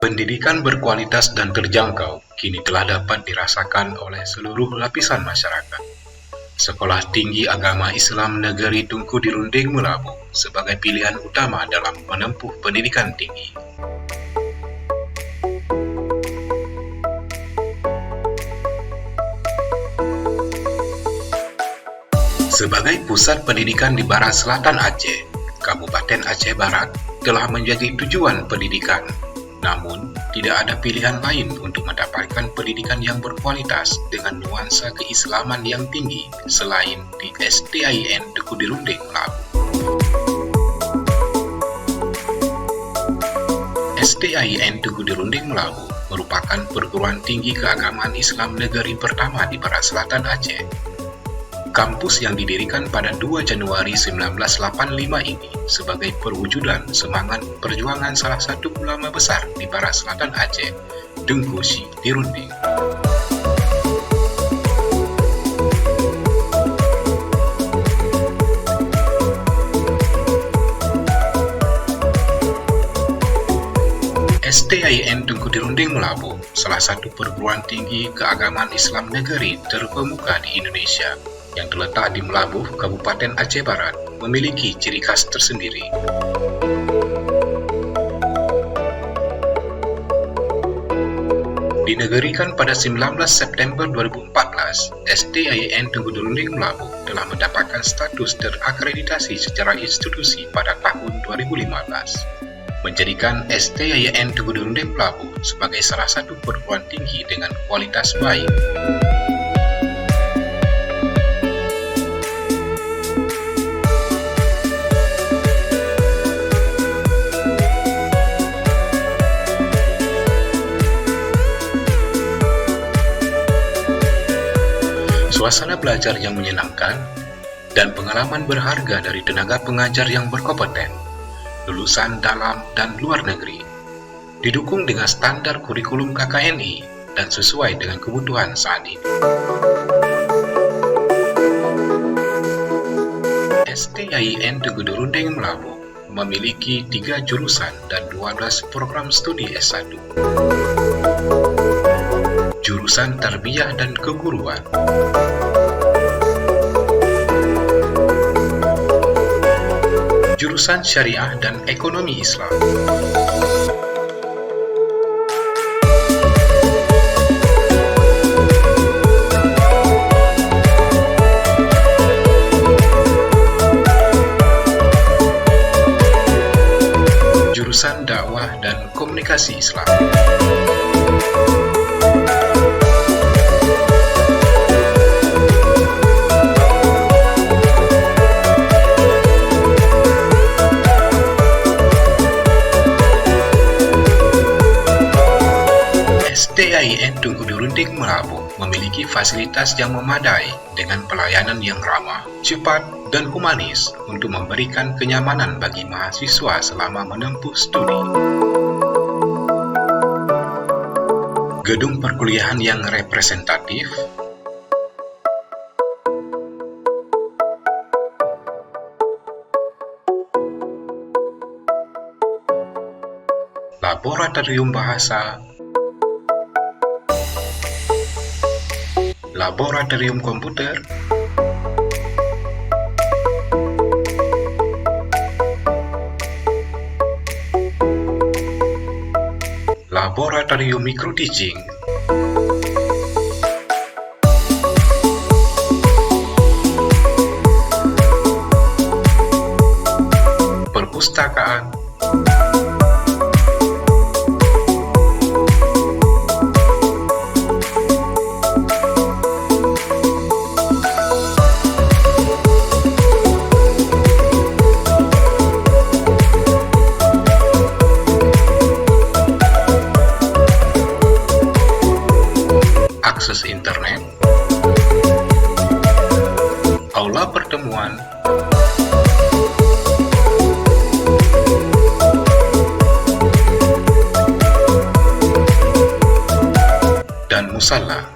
Pendidikan berkualitas dan terjangkau kini telah dapat dirasakan oleh seluruh lapisan masyarakat. Sekolah Tinggi Agama Islam Negeri Tunku Dirunding Melabu sebagai pilihan utama dalam menempuh pendidikan tinggi. Sebagai pusat pendidikan di barat selatan Aceh, Kabupaten Aceh Barat telah menjadi tujuan pendidikan. Namun, tidak ada pilihan lain untuk mendapatkan pendidikan yang berkualitas dengan nuansa keislaman yang tinggi selain di STIN Tunku Dirunding Melabu. STIN Tunku Dirunding Melabu merupakan perguruan tinggi keagamaan Islam negeri pertama di barat selatan Aceh. Kampus yang didirikan pada 2 Januari 1985 ini sebagai perwujudan semangat perjuangan salah satu ulama besar di barat selatan Aceh, Tunku Dirunding. STIN Tunku Dirunding Melabu, salah satu perguruan tinggi keagamaan Islam negeri terkemuka di Indonesia, yang terletak di Melabu, Kabupaten Aceh Barat, memiliki ciri khas tersendiri. Dinegerikan pada 19 September 2014, STIN Tunku Dirunding Melabu telah mendapatkan status terakreditasi secara institusi pada tahun 2015, menjadikan STIN Tunku Dirunding Melabu sebagai salah satu perguruan tinggi dengan kualitas baik. Suasana belajar yang menyenangkan, dan pengalaman berharga dari tenaga pengajar yang berkompeten, lulusan dalam dan luar negeri, didukung dengan standar kurikulum KKNI dan sesuai dengan kebutuhan saat ini. STIN Tunku Dirunding Melabu memiliki 3 jurusan dan 12 program studi S1. Jurusan Tarbiyah dan Keguruan, jurusan Syariah dan Ekonomi Islam, jurusan Dakwah dan Komunikasi Islam. STIN Tunku Dirunding Melabu memiliki fasilitas yang memadai dengan pelayanan yang ramah, cepat, dan humanis untuk memberikan kenyamanan bagi mahasiswa selama menempuh studi. Gedung perkuliahan yang representatif, laboratorium bahasa, laboratorium komputer, laboratorium micro-teaching, perpustakaan, akses internet, aula pertemuan, dan musala.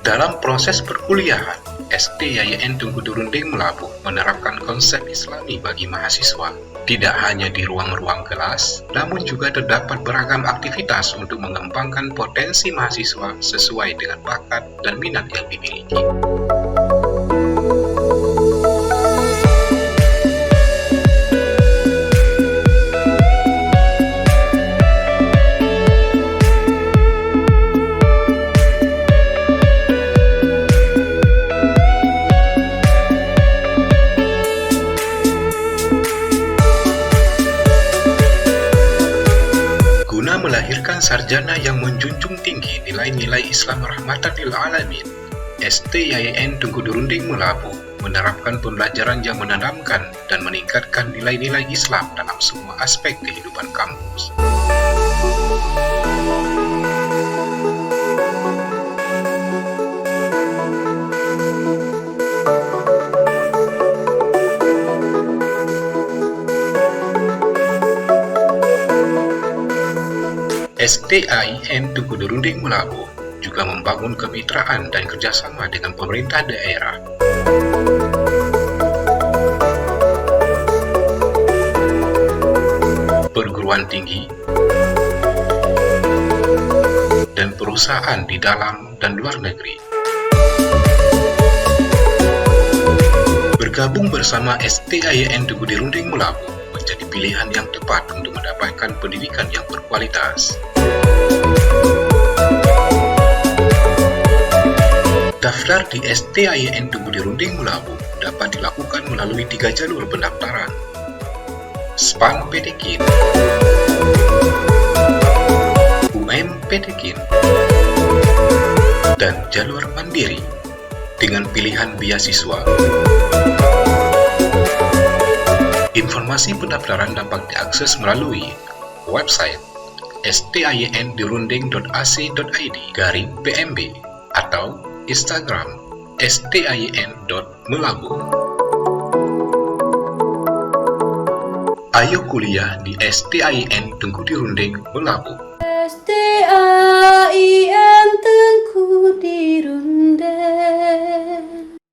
Dalam proses perkuliahan, STIN Tunku Dirunding Melabu menerapkan konsep Islami bagi mahasiswa Tidak hanya di ruang-ruang kelas, namun juga terdapat beragam aktivitas untuk mengembangkan potensi mahasiswa sesuai dengan bakat dan minat yang dimiliki. Melahirkan sarjana yang menjunjung tinggi nilai-nilai Islam rahmatan lil alamin, STIAIN Tengku Dirunding Melabu menerapkan pembelajaran yang menanamkan dan meningkatkan nilai-nilai Islam dalam semua aspek kehidupan kampus. STIAIN Tengku Dirunding Melabu juga membangun kemitraan dan kerjasama dengan pemerintah daerah. Perguruan tinggi dan perusahaan di dalam dan luar negeri. Bergabung bersama STIAIN Tengku Dirunding Melabu menjadi pilihan yang tepat untuk mendapatkan pendidikan yang berkualitas. Daftar di STIAIN Tengku Dirunding Melabu dapat dilakukan melalui 3 jalur pendaftaran: SPAN Pedekin, Pedekin, dan jalur mandiri dengan pilihan beasiswa. Informasi pendaftaran dapat diakses melalui website stiandirunding.ac.id/pmb atau Instagram stian.melabu. Ayo kuliah di STIAIN Tengku Dirunding Melabu. STIAIN Tengku Dirunding.